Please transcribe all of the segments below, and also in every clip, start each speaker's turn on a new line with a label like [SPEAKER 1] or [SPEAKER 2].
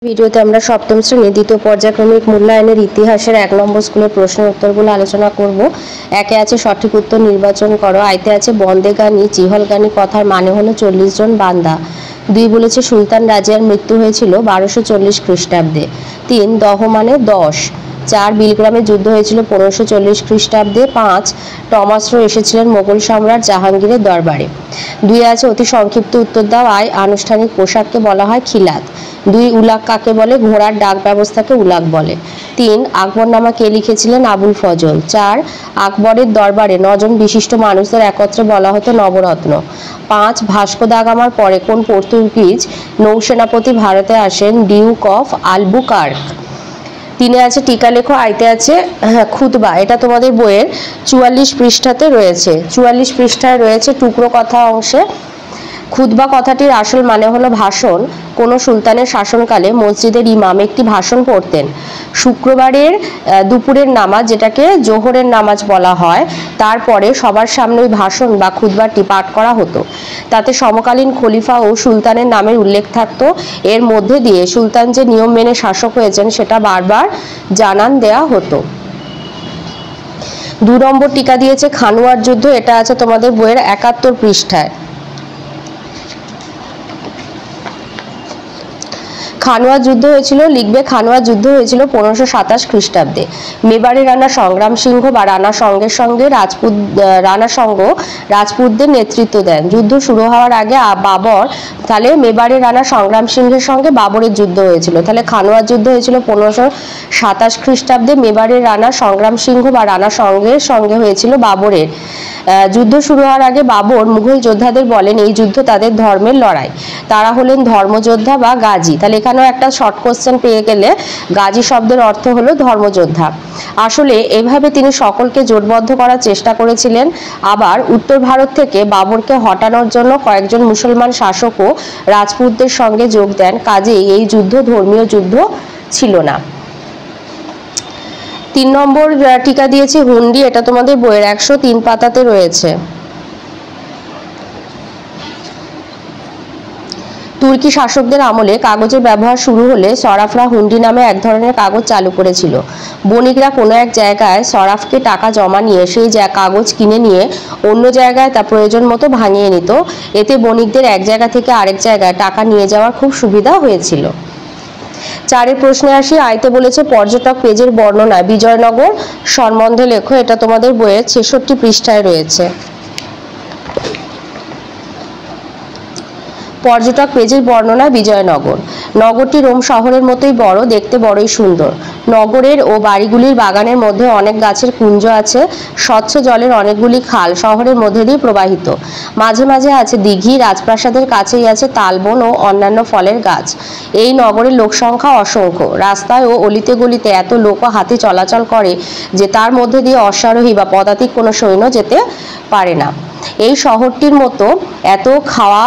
[SPEAKER 1] ভিডিওতে আমরা সপ্তম শ্রেণীর দ্বিতীয় পর্যায়ক্রমিক মূল্যায়নের ইতিহাসের 1 নম্বর স্কুলের প্রশ্নের উত্তরগুলো আলোচনা করব। একে আছে সঠিক উত্তর নির্বাচন করো। আইতে আছে বন্দেগানি চিহলগানি কথার মানে হলো 40 জন বান্দা। 2 বলেছে সুলতান রাজিয়ার মৃত্যু হয়েছিল 1240 খ্রিস্টাব্দে। 3 দহ মানে 10। 4 বিলগ্রামের যুদ্ধ হয়েছিল 1540 খ্রিস্টাব্দে। 5 টমাসরো এসেছিলেন মোগল সম্রাট জাহাঙ্গীরের দরবারে। 2 আছে অতি সংক্ষিপ্ত উত্তর দাও। আয় আনুষ্ঠানিক পোশাককে বলা হয় খিলাত। 2 উলাগ কাকে বলে? ঘোড়ার ডাক ব্যবস্থাকে উলাগ বলে। 3 আকবরনামা কে লিখেছিলেন? আবুল ফজল। 4 আকবরের দরবারে 9 জন বিশিষ্ট মানুষদের একত্রে বলা হতো নবরত্ন। 5 ভাস্কো দা গামার পরে কোন পর্তুগিজ নৌসেনাপতি ভারতে আসেন? Duke of Albuquerque. 3 আছে টিকা লেখো। আইতে আছে খুতবা। এটা তোমাদের বইয়ের 44 পৃষ্ঠাতে রয়েছে। 44 পৃষ্ঠায় রয়েছে টুকরো কথা অংশে। খুতবা কথাটির আসল মানে হলো ভাষণ। কোন সুলতানের শাসনকালে মসজিদের ইমাম একটি ভাষণ পড়তেন। শুক্রবারের দুপুরের নামাজ, যেটাকে জোহরের নামাজ বলা হয়, তারপরে সবার সামনে ওই ভাষণ বা খুতবাটি পাঠ করা হতো। তাতে সমকালীন খলিফা ও সুলতানের নামের উল্লেখ থাকতো। এর মধ্যে দিয়ে সুলতান যে নিয়ম মেনে শাসক হয়েছেন সেটা বারবার জানান দেয়া হতো। 2 নম্বর টিকা দিয়েছে খানুয়ার যুদ্ধ। এটা আছে তোমাদের বইয়ের 71 পৃষ্ঠায়। খানুয়া যুদ্ধ হয়েছিল, লিখবে খানুয়া যুদ্ধ হয়েছিল 1527 খ্রিস্টাব্দে। মেবারে রানা সংগ্রাম সিংহ বা রানা সঙ্গের সঙ্গে রানা সঙ্গ রাজপুতদের নেতৃত্ব দেন। যুদ্ধ শুরু হওয়ার আগে বাবর, তাহলে মেবারে রানা সংগ্রাম সিংহের সঙ্গে বাবরের যুদ্ধ হয়েছিল। তাহলে খানুয়ার যুদ্ধ হয়েছিল 1527 খ্রিস্টাব্দে। মেবারে রানা সংগ্রাম সিংহ বা রানা সঙ্গের সঙ্গে হয়েছিল বাবরের। যুদ্ধ শুরু হওয়ার আগে বাবর মুঘল যোদ্ধাদের বলেন এই যুদ্ধ তাদের ধর্মের লড়াই। তারা হলেন ধর্মযোদ্ধা বা গাজী। তাহলে এখানেও একটা শর্ট কোশ্চেন পেয়ে গেলে, গাজী শব্দের অর্থ হলো ধর্মযোদ্ধা। আসলে এভাবে তিনি সকলকে জোটবদ্ধ করার চেষ্টা করেছিলেন। আবার উত্তর ভারত থেকে বাবরকে হটানোর জন্য কয়েকজন মুসলমান শাসকও রাজপুতদের সঙ্গে যোগ দেন। কাজেই এই যুদ্ধ ধর্মীয় যুদ্ধ ছিল না। 3 নম্বর টিকা দিয়েছি হুন্ডি। এটা তোমাদের বইয়ের 103 পাতাতে রয়েছে। তুর্কি শাসকদের আমলে কাগজের ব্যবহার শুরু হলে সরাফরা হুন্ডি নামে এক ধরনের কাগজ চালু করেছিল। বণিকরা কোনো এক জায়গায় সরাফকে টাকা জমা নিয়ে সেই কাগজ কিনে নিয়ে অন্য জায়গায় তা প্রয়োজন মতো ভাঙিয়ে নিত। এতে বণিকদের এক জায়গা থেকে আরেক জায়গায় টাকা নিয়ে যাওয়ার খুব সুবিধা হয়েছিল। 4 প্রশ্নে আসি। আইতে বলেছে পর্যটক পেজের বর্ণনায় বিজয়নগর সম্বন্ধে লেখো। এটা তোমাদের বইয়ের 66 পৃষ্ঠায় রয়েছে। পর্যটক পেজের বর্ণনা বিজয়নগর। নগরটি রোম শহরের মতোই বড়, দেখতে বড়ই সুন্দর। নগরের ও বাড়িগুলির বাগানের মধ্যে অনেক গাছের কুঞ্জ আছে। স্বচ্ছ জলের অনেকগুলি খাল শহরের মধ্যে দিয়ে প্রবাহিত। মাঝে মাঝে আছে দিঘি। রাজপ্রাসাদের কাছেই আছে তালবন ও অন্যান্য ফলের গাছ। এই নগরের লোকসংখ্যা অসংখ্য। রাস্তায় ও অলিতে গলিতে এত লোক ও হাতি চলাচল করে যে তার মধ্যে দিয়ে অশ্বারোহী বা পদাতিক কোনো সৈন্য যেতে পারে না। এই শহরটির মতো এত খাওয়া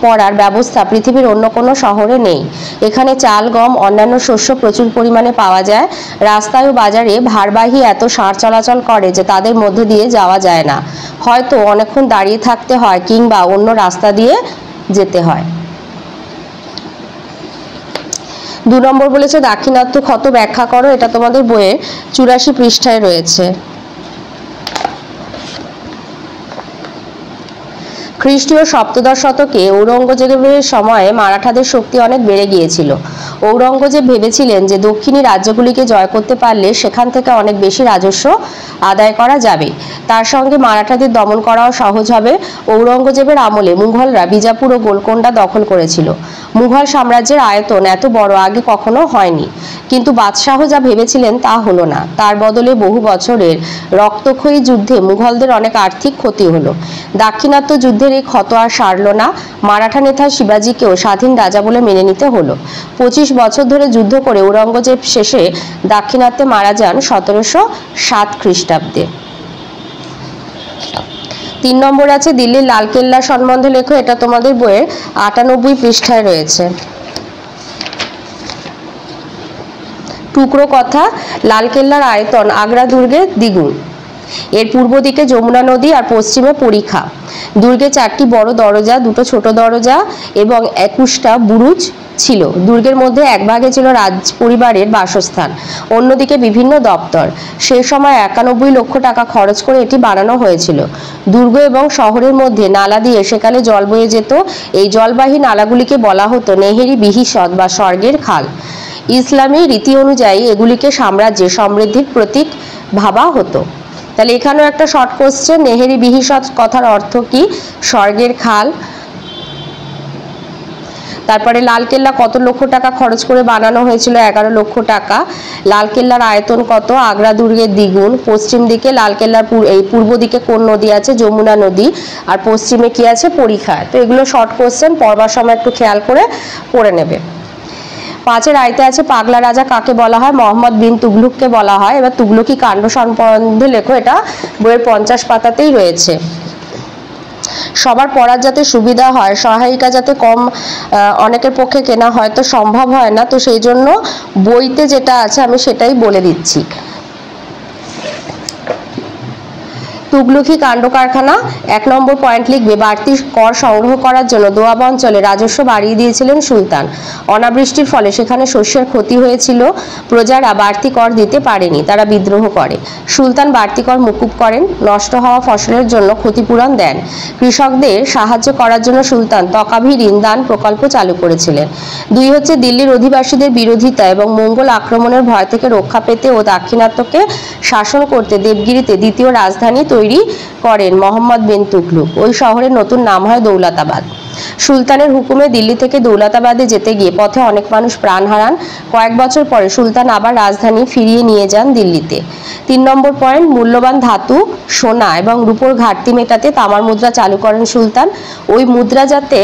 [SPEAKER 1] পড়ার ব্যবস্থা পৃথিবীর অন্য কোনো শহরে নেই। এখানে চাল, গম, অন্যান্য শস্য প্রচুর পরিমাণে পাওয়া যায়। রাস্তায় ও বাজারে ভারবাহী এত ষাঁড় চলাচল করে যে তাদের মধ্যে দিয়ে যাওয়া যায় না। হয়তো অনেকক্ষণ দাঁড়িয়ে থাকতে হয় কিংবা অন্য রাস্তা দিয়ে যেতে হয়। 2 নম্বর বলেছে দাক্ষিণাত্য ক্ষত ব্যাখ্যা করো। এটা তোমাদের বইয়ের 84 পৃষ্ঠায় রয়েছে। খ্রিস্টীয় সপ্তদশ শতকে ঔরঙ্গজেবের সময়ে মারাঠাদের শক্তি অনেক বেড়ে গিয়েছিল। ঔরঙ্গজেব ভেবেছিলেন যে দক্ষিণী রাজ্যগুলিকে জয় করতে পারলে সেখান থেকে অনেক বেশি রাজস্ব আদায় করা যাবে। তার সঙ্গে মারাঠাদের দমন করাও সহজ হবে। ঔরঙ্গজেবের আমলে মুঘলরা বিজাপুর ও গোলকোন্ডা দখল করেছিল। মুঘল সাম্রাজ্যের আয়তন এত বড় আগে কখনো হয়নি। কিন্তু বাদশাহ যা ভেবেছিলেন তা হলো না। তার বদলে বহু বছরের রক্তক্ষয়ী যুদ্ধে মুঘলদের অনেক আর্থিক ক্ষতি হলো। দাক্ষিণাত্য যুদ্ধের এই ক্ষত আর সারল না। মারাঠা নেতা শিবাজিকেও স্বাধীন রাজা বলে মেনে নিতে হলো। 25 বছর ধরে যুদ্ধ করে ঔরঙ্গজেব শেষে দাক্ষিণাত্যে মারা যান 1707 খ্রিস্টাব্দে। 3 নম্বর আছে দিল্লির লালকেল্লা সম্বন্ধে লেখো। এটা তোমাদের বইয়ের 98 পৃষ্ঠায় রয়েছে। টুকরো কথা। লালকেল্লার আয়তন আগ্রা দুর্গের দ্বিগুণ। এর পূর্ব দিকে যমুনা নদী আর পশ্চিমে পরিখা। দুর্গে 4টি বড় দরজা, 2টো ছোট দরজা এবং 21টা বুরুজ ছিল। দুর্গের মধ্যে এক ভাগে ছিল রাজ পরিবারের বাসস্থান, অন্যদিকে বিভিন্ন দপ্তর। সেই সময় 91 লক্ষ টাকা খরচ করে এটি বানানো হয়েছিল। দুর্গ এবং শহরের মধ্যে নালা দিয়ে সেকালে জল বয়ে যেত। এই জলবাহী নালাগুলিকে বলা হতো নেহেরি বিহিষদ বা স্বর্গের খাল। ইসলামী রীতি অনুযায়ী এগুলিকে সাম্রাজ্যের সমৃদ্ধির প্রতীক ভাবা হতো। তাহলে এখানেও একটা শর্ট কোশ্চেন, নেহেরি বিহিষদ কথার অর্থ কি? স্বর্গের খাল। তারপরে লালকেল্লা কত লক্ষ টাকা খরচ করে বানানো হয়েছিল? 11 লক্ষ টাকা। লালকেল্লার আয়তন কত? আগ্রা দুর্গের দ্বিগুণ। পশ্চিম দিকে লালকেল্লার এই পূর্ব দিকে কোন নদী আছে? যমুনা নদী। আর পশ্চিমে কি আছে? পরিখা। তো এগুলো শর্ট কোশ্চেন, পড়বার সময় একটু খেয়াল করে পড়ে নেবে। 5 আয়তে আছে পাগলা রাজা কাকে বলা হয়? মোহাম্মদ বিন তুগলুককে বলা হয়। এবার তুগলকি কাণ্ড সম্বন্ধে লেখো, এটা বইয়ের 50 পাতাতেই রয়েছে। সবার পড়ার যাতে সুবিধা হয়, সহায়িকা যাতে কম অনেকের পক্ষে কেনা হয়তো সম্ভব হয় না, তো সেই জন্য বইতে যেটা আছে আমি সেটাই বলে দিচ্ছি। তুগলকি কাণ্ড কারখানা 1 নম্বর পয়েন্ট লিখবে। বাড়তি কর সংগ্রহ করার জন্য দোয়াব অঞ্চলে রাজস্ব বাড়িয়ে দিয়েছিলেন সুলতান। অনাবৃষ্টির ফলে সেখানে শস্যের ক্ষতি হয়েছিল। প্রজারা বাড়তি কর দিতে পারেনি, তারা বিদ্রোহ করে। সুলতান বাড়তি কর মুকুব করেন, নষ্ট হওয়া ফসলের জন্য ক্ষতিপূরণ দেন। কৃষকদের সাহায্য করার জন্য সুলতান তকাভি ঋণ দান প্রকল্প চালু করেছিলেন। 2 হচ্ছে দিল্লির অধিবাসীদের বিরোধিতা এবং মঙ্গল আক্রমণের ভয় থেকে রক্ষা পেতে ও দাক্ষিণাত্যকে শাসন করতে দেবগিরিতে দ্বিতীয় রাজধানী তৈরি করেন মোহাম্মদ বিন তুগলক। ওই শহরের নতুন নাম হয় দৌলতাবাদ। সুলতানের হুকুমে দিল্লি থেকে দৌলতাবাদে যেতে গিয়ে পথে অনেক মানুষ প্রাণ হারান। কয়েক বছর পরে সুলতান আবার রাজধানী ফিরিয়ে নিয়ে যান দিল্লিতে। 3 নম্বর পয়েন্ট, মূল্যবান ধাতু সোনা এবং রূপোর ঘাটতি মেটাতে তামার মুদ্রা চালু করেন সুলতান। ওই মুদ্রা যাতে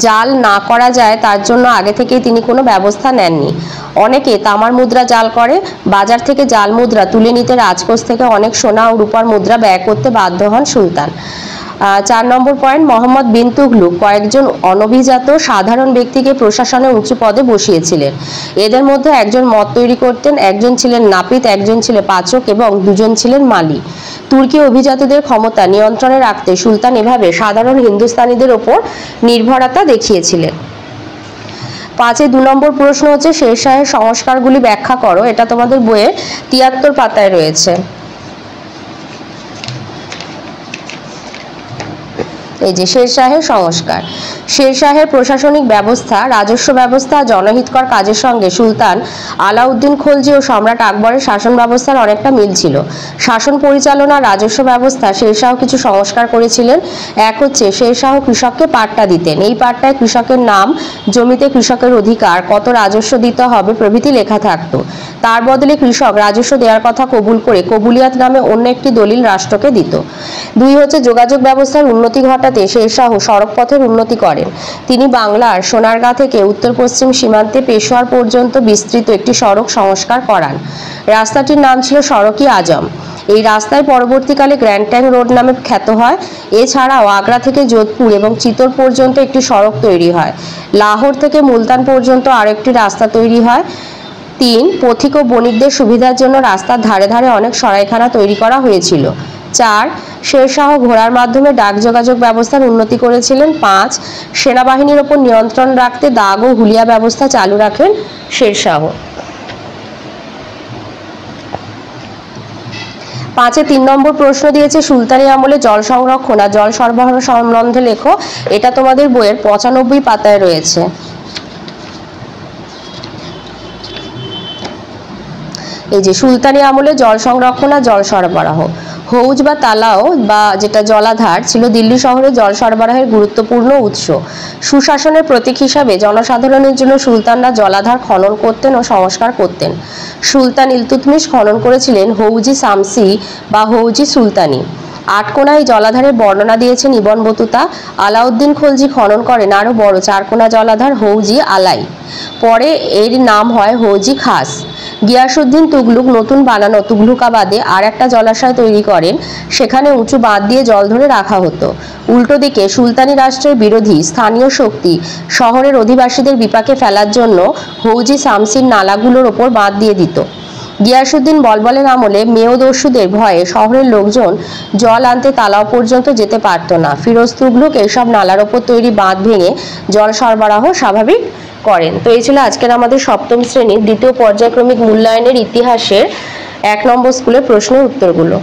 [SPEAKER 1] জাল না করা যায় তার জন্য আগে থেকেই তিনি কোনো ব্যবস্থা নেননি। অনেকে তামার মুদ্রা জাল করে। বাজার থেকে জাল মুদ্রা তুলে নিতে রাজকোষ থেকে অনেক সোনা ও রূপার মুদ্রা ব্যয় করতে বাধ্য হন সুলতান। 4 নম্বর পয়েন্ট, মোহাম্মদ বিন তুগলক কয়েকজন অনভিজাত সাধারণ ব্যক্তিকে প্রশাসনে উঁচু পদে বসিয়েছিলেন। এদের মধ্যে একজন মদ তৈরি করতেন, একজন ছিলেন নাপিত, একজন ছিলেন পাচক এবং 2 জন ছিলেন মালি। তুর্কি অভিজাতদের ক্ষমতা নিয়ন্ত্রণে রাখতে সুলতান এভাবে সাধারণ হিন্দুস্তানিদের ওপর নির্ভরতা দেখিয়েছিলেন। 5 2 নম্বর প্রশ্ন হচ্ছে শেরশাহের সংস্কারগুলি ব্যাখ্যা করো। এটা তোমাদের বইয়ের 73 পাতায় রয়েছে। এই যে শেরশাহের সংস্কার। শেরশাহের প্রশাসনিক ব্যবস্থা, রাজস্ব ব্যবস্থা, জনহিতকর কাজের সঙ্গে সুলতান আলাউদ্দিন খলজি ও সম্রাট আকবরের শাসন ব্যবস্থার অনেকটা মিল ছিল। শাসন পরিচালনা, রাজস্ব ব্যবস্থা শেরশাহ কিছু সংস্কার করেছিলেন। এক হচ্ছে শেরশাহ কৃষককে পাট্টা দিতেন। এই পাট্টায় কৃষকের নাম, জমিতে কৃষকের অধিকার, কত রাজস্ব দিতে হবে প্রভৃতি লেখা থাকত। তার বদলে কৃষক রাজস্ব দেওয়ার কথা কবুল করে কবুলিয়াত নামে অন্য একটি দলিল রাষ্ট্রকে দিত। 2 হচ্ছে যোগাযোগ ব্যবস্থার উন্নতি ঘটাতে শেরশাহ সড়ক পথের উন্নতি করেন। তিনি বাংলার সোনারগাঁ থেকে উত্তর পশ্চিম সীমান্তে পেশোয়ার পর্যন্ত বিস্তৃত একটি সড়ক সংস্কার করান। রাস্তাটির নাম ছিল সড়ক-ই আজম। এই রাস্তায় পরবর্তীকালে গ্র্যান্ড ট্যাঙ্ক রোড নামে খ্যাত হয়। এছাড়াও আগ্রা থেকে যোধপুর এবং চিতোর পর্যন্ত একটি সড়ক তৈরি হয়। লাহোর থেকে মুলতান পর্যন্ত আরেকটি রাস্তা তৈরি হয়। 3 পথিক ও বণিকদের সুবিধার জন্য রাস্তার ধারে ধারে অনেক সরাইখানা তৈরি করা হয়েছিল। 4 শেরশাহ ঘোড়ার মাধ্যমে ডাক যোগাযোগ ব্যবস্থার উন্নতি করেছিলেন। 5 সেনাবাহিনীর ওপর নিয়ন্ত্রণ রাখতে দাগ ও হুলিয়া ব্যবস্থা চালু রাখেন শেরশাহ। 5 3 নম্বর প্রশ্ন দিয়েছে সুলতানি আমলে জল সংরক্ষণ আর জল সরবরাহ সম্বন্ধে লেখো। এটা তোমাদের বইয়ের 95 পাতায় রয়েছে। এই যে সুলতানি আমলে জল সংরক্ষণ আর জল সরবরাহ। হৌজ বা তালাও বা যেটা জলাধার ছিল দিল্লি শহরে জল সরবরাহের গুরুত্বপূর্ণ উৎস। সুশাসনের প্রতীক হিসাবে জনসাধারণের জন্য সুলতানরা জলাধার খনন করতেন ও সংস্কার করতেন। সুলতান ইলতুৎমিশ খনন করেছিলেন হৌজি শামসি বা হৌজি সুলতানি। 8 কোণায় জলাধারের বর্ণনা দিয়েছেন ইবন বতুতা। আলাউদ্দিন খলজি খনন করেন আরও বড় 4 কোণা জলাধার হৌজি আলাই। পরে এর নাম হয় হৌজি খাস। গিয়াসউদ্দিন তুগলক নতুন বানানো তুগলকাবাদে আর একটা জলাশয় তৈরি করেন। সেখানে উঁচু বাঁধ দিয়ে জল ধরে রাখা হতো। উল্টো দিকে সুলতানি রাষ্ট্রের বিরোধী স্থানীয় শক্তি শহরের অধিবাসীদের বিপাকে ফেলার জন্য হৌজি শামসির নালাগুলোর ওপর বাঁধ দিয়ে দিত। গিয়াসউদ্দিন বলবলের আমলে মেয়দস্যুদের ভয়ে শহরের লোকজন জল আনতে তালাও পর্যন্ত যেতে পারত না। ফিরোজ তুগলক এইসব নালার ওপর তৈরি বাঁধ ভেঙে জল সরবরাহ স্বাভাবিক করেন। তো এই ছিল আজকের আমাদের সপ্তম শ্রেণীর দ্বিতীয় পর্যায়ক্রমিক মূল্যায়নের ইতিহাসের 1 নম্বর স্কুলের প্রশ্নের উত্তরগুলো।